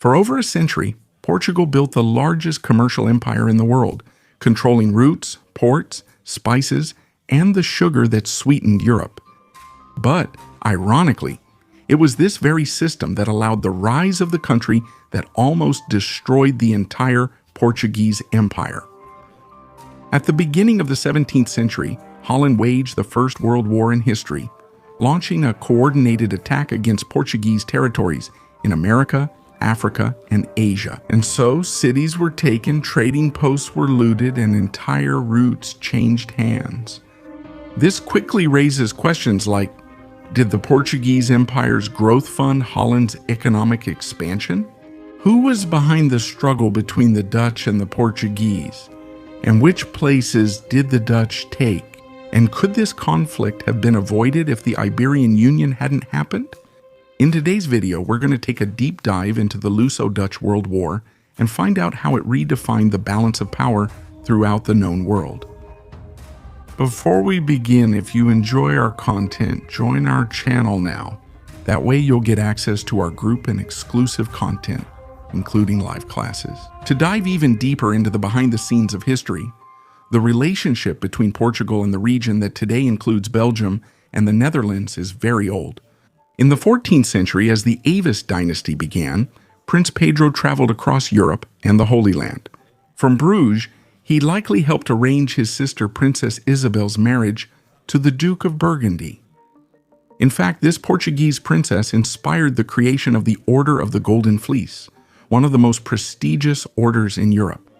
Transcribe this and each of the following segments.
For over a century, Portugal built the largest commercial empire in the world, controlling routes, ports, spices, and the sugar that sweetened Europe. But, ironically, it was this very system that allowed the rise of the country that almost destroyed the entire Portuguese empire. At the beginning of the 17th century, Holland waged the First World War in history, launching a coordinated attack against Portuguese territories in America, Africa, and Asia. And so cities were taken, trading posts were looted, and entire routes changed hands. This quickly raises questions like, did the Portuguese Empire's growth fund Holland's economic expansion? Who was behind the struggle between the Dutch and the Portuguese? And which places did the Dutch take? And could this conflict have been avoided if the Iberian Union hadn't happened? In today's video, we're going to take a deep dive into the Luso-Dutch World War and find out how it redefined the balance of power throughout the known world. Before we begin, if you enjoy our content, join our channel now. That way you'll get access to our group and exclusive content, including live classes. To dive even deeper into the behind the scenes of history, the relationship between Portugal and the region that today includes Belgium and the Netherlands is very old. In the 14th century, as the Avis dynasty began, Prince Pedro traveled across Europe and the Holy Land. From Bruges, he likely helped arrange his sister Princess Isabel's marriage to the Duke of Burgundy. In fact, this Portuguese princess inspired the creation of the Order of the Golden Fleece, one of the most prestigious orders in Europe.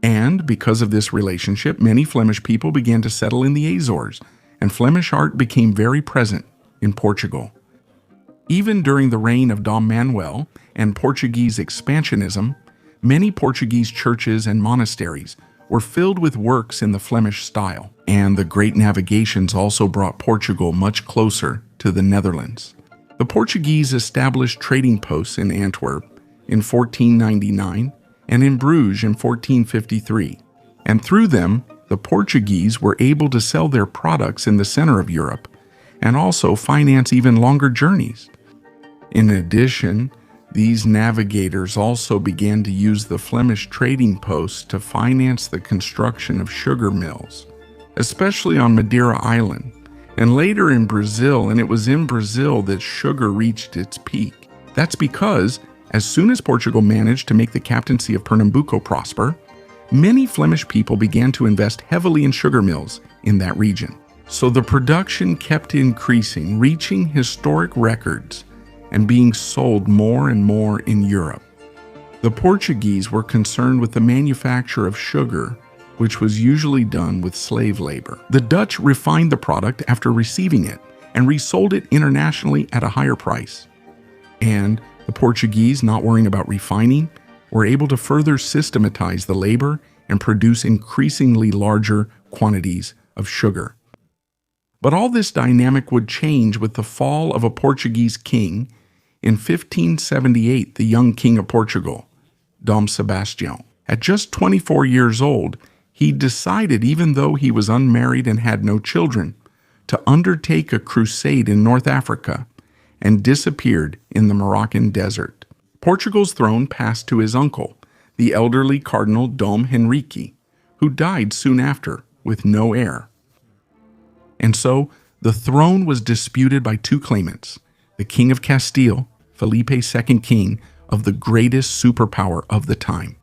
And because of this relationship, many Flemish people began to settle in the Azores, and Flemish art became very present in Portugal. Even during the reign of Dom Manuel and Portuguese expansionism, many Portuguese churches and monasteries were filled with works in the Flemish style, and the great navigations also brought Portugal much closer to the Netherlands. The Portuguese established trading posts in Antwerp in 1499 and in Bruges in 1453, and through them, the Portuguese were able to sell their products in the center of Europe and also finance even longer journeys. In addition, these navigators also began to use the Flemish trading posts to finance the construction of sugar mills, especially on Madeira Island, and later in Brazil, and it was in Brazil that sugar reached its peak. That's because, as soon as Portugal managed to make the captaincy of Pernambuco prosper, many Flemish people began to invest heavily in sugar mills in that region. So the production kept increasing, reaching historic records, and being sold more and more in Europe. The Portuguese were concerned with the manufacture of sugar, which was usually done with slave labor. The Dutch refined the product after receiving it and resold it internationally at a higher price. And the Portuguese, not worrying about refining, were able to further systematize the labor and produce increasingly larger quantities of sugar. But all this dynamic would change with the fall of a Portuguese king. In 1578, the young king of Portugal, Dom Sebastião, at just 24 years old, he decided, even though he was unmarried and had no children, to undertake a crusade in North Africa and disappeared in the Moroccan desert. Portugal's throne passed to his uncle, the elderly Cardinal Dom Henrique, who died soon after with no heir. And so the throne was disputed by two claimants, the King of Castile, Felipe II king of the greatest superpower of the time.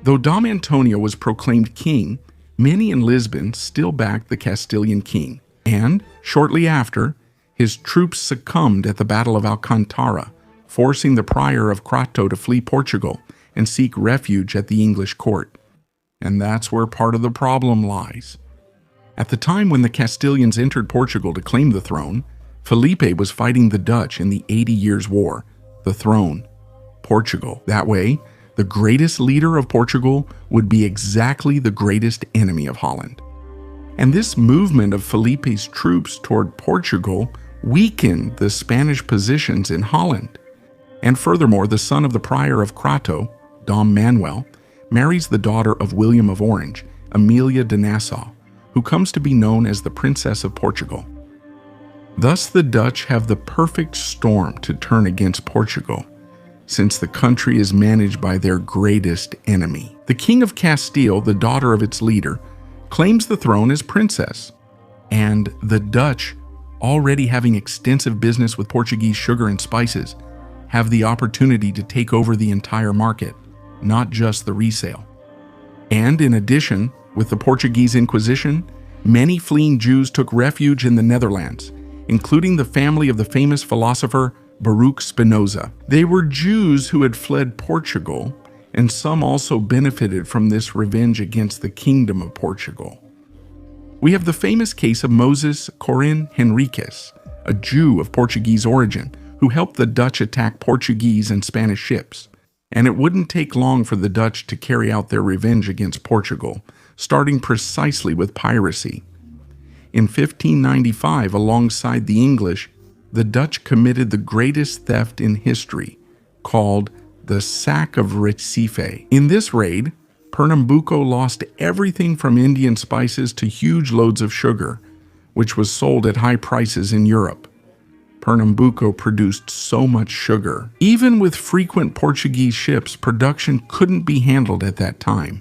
Though Dom Antonio was proclaimed king, many in Lisbon still backed the Castilian king, and shortly after, his troops succumbed at the Battle of Alcantara, forcing the Prior of Crato to flee Portugal and seek refuge at the English court. And that's where part of the problem lies. At the time when the Castilians entered Portugal to claim the throne, Felipe was fighting the Dutch in the 80 Years' War, the throne, Portugal. That way, the greatest leader of Portugal would be exactly the greatest enemy of Holland. And this movement of Felipe's troops toward Portugal weakened the Spanish positions in Holland. And furthermore, the son of the Prior of Crato, Dom Manuel, marries the daughter of William of Orange, Amelia de Nassau, who comes to be known as the Princess of Portugal. Thus, the Dutch have the perfect storm to turn against Portugal, since the country is managed by their greatest enemy. The King of Castile, the daughter of its leader, claims the throne as princess, and the Dutch, already having extensive business with Portuguese sugar and spices, have the opportunity to take over the entire market, not just the resale. And in addition, with the Portuguese Inquisition, many fleeing Jews took refuge in the Netherlands, including the family of the famous philosopher Baruch Spinoza. They were Jews who had fled Portugal, and some also benefited from this revenge against the Kingdom of Portugal. We have the famous case of Moses Corin Henriques, a Jew of Portuguese origin, who helped the Dutch attack Portuguese and Spanish ships. And it wouldn't take long for the Dutch to carry out their revenge against Portugal, starting precisely with piracy. In 1595, alongside the English, the Dutch committed the greatest theft in history, called the Sack of Recife. In this raid, Pernambuco lost everything from Indian spices to huge loads of sugar, which was sold at high prices in Europe. Pernambuco produced so much sugar. Even with frequent Portuguese ships, production couldn't be handled at that time.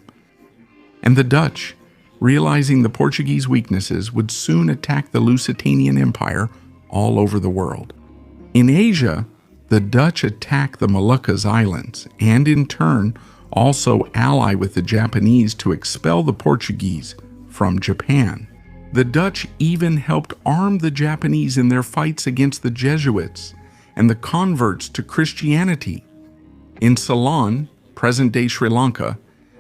And the Dutch, realizing the Portuguese weaknesses, would soon attack the Lusitanian Empire all over the world. In Asia, the Dutch attacked the Moluccas Islands and in turn also ally with the Japanese to expel the Portuguese from Japan. The Dutch even helped arm the Japanese in their fights against the Jesuits and the converts to Christianity. In Ceylon, present-day Sri Lanka,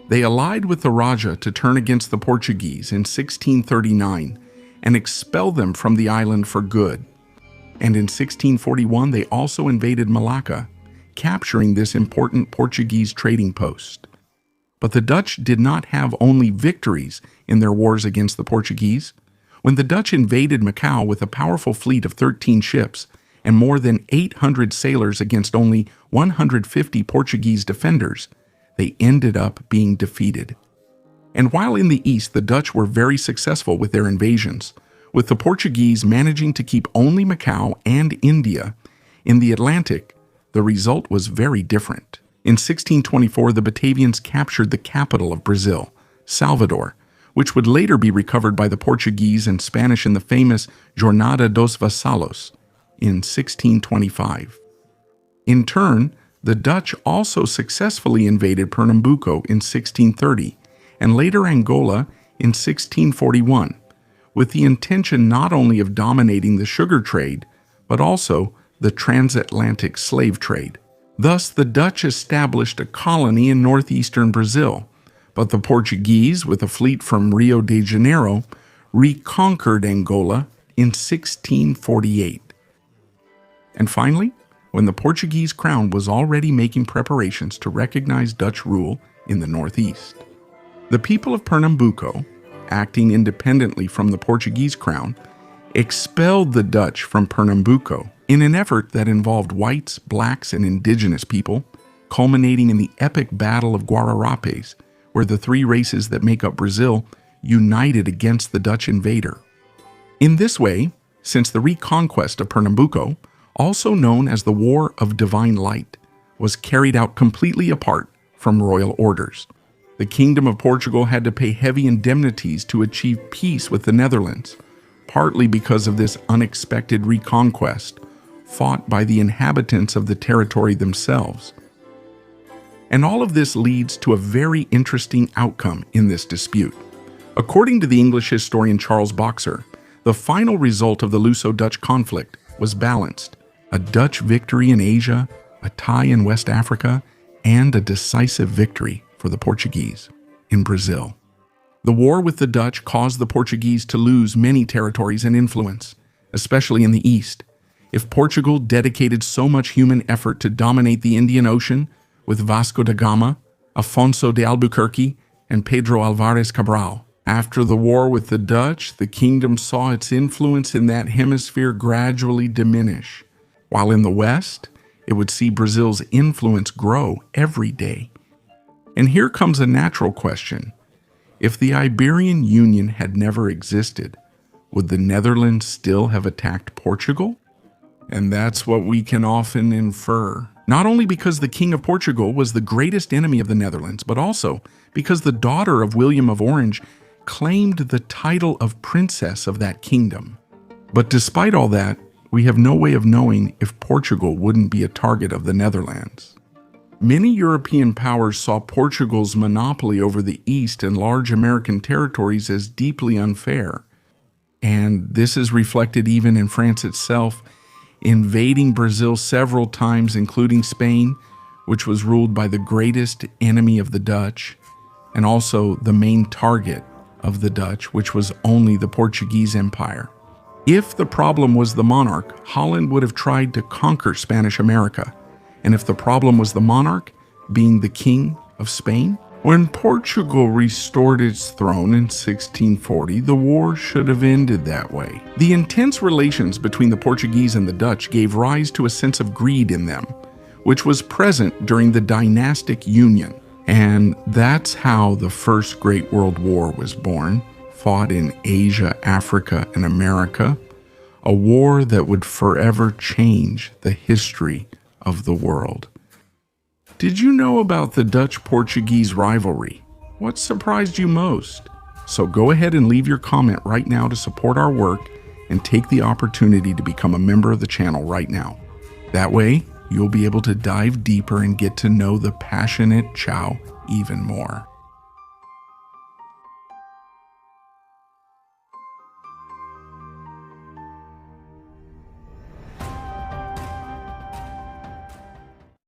they allied with the Raja to turn against the Portuguese in 1639 and expel them from the island for good. And in 1641, they also invaded Malacca, capturing this important Portuguese trading post. But the Dutch did not have only victories in their wars against the Portuguese. When the Dutch invaded Macau with a powerful fleet of 13 ships and more than 800 sailors against only 150 Portuguese defenders, they ended up being defeated. And while in the east the Dutch were very successful with their invasions, with the Portuguese managing to keep only Macau and India, in the Atlantic, the result was very different. In 1624, the Batavians captured the capital of Brazil, Salvador, which would later be recovered by the Portuguese and Spanish in the famous Jornada dos Vassalos in 1625. In turn, the Dutch also successfully invaded Pernambuco in 1630 and later Angola in 1641, with the intention not only of dominating the sugar trade, but also the transatlantic slave trade. Thus, the Dutch established a colony in northeastern Brazil, but the Portuguese, with a fleet from Rio de Janeiro, reconquered Angola in 1648. And finally, when the Portuguese crown was already making preparations to recognize Dutch rule in the northeast, the people of Pernambuco, acting independently from the Portuguese crown, expelled the Dutch from Pernambuco in an effort that involved whites, blacks, and indigenous people, culminating in the epic Battle of Guararapes, where the three races that make up Brazil united against the Dutch invader. In this way, since the reconquest of Pernambuco, also known as the War of Divine Light, was carried out completely apart from royal orders, the Kingdom of Portugal had to pay heavy indemnities to achieve peace with the Netherlands, partly because of this unexpected reconquest, fought by the inhabitants of the territory themselves. And all of this leads to a very interesting outcome in this dispute. According to the English historian Charles Boxer, the final result of the Luso-Dutch conflict was balanced: a Dutch victory in Asia, a tie in West Africa, and a decisive victory for the Portuguese in Brazil. The war with the Dutch caused the Portuguese to lose many territories and influence, especially in the east. If Portugal dedicated so much human effort to dominate the Indian Ocean with Vasco da Gama, Afonso de Albuquerque, and Pedro Alvarez Cabral, after the war with the Dutch, the kingdom saw its influence in that hemisphere gradually diminish, while in the west, it would see Brazil's influence grow every day. And here comes a natural question. If the Iberian Union had never existed, would the Netherlands still have attacked Portugal? And that's what we can often infer. Not only because the King of Portugal was the greatest enemy of the Netherlands, but also because the daughter of William of Orange claimed the title of princess of that kingdom. But despite all that, we have no way of knowing if Portugal wouldn't be a target of the Netherlands. Many European powers saw Portugal's monopoly over the East and large American territories as deeply unfair. And this is reflected even in France itself, invading Brazil several times, including Spain, which was ruled by the greatest enemy of the Dutch, and also the main target of the Dutch, which was only the Portuguese Empire. If the problem was the monarch, Holland would have tried to conquer Spanish America. And if the problem was the monarch, being the King of Spain, when Portugal restored its throne in 1640, the war should have ended that way. The intense relations between the Portuguese and the Dutch gave rise to a sense of greed in them, which was present during the Dynastic Union. And that's how the First Great World War was born, fought in Asia, Africa, and America, a war that would forever change the history of the world. Did you know about the Dutch-Portuguese rivalry? What surprised you most? So go ahead and leave your comment right now to support our work and take the opportunity to become a member of the channel right now. That way, you'll be able to dive deeper and get to know the passionate Chow even more.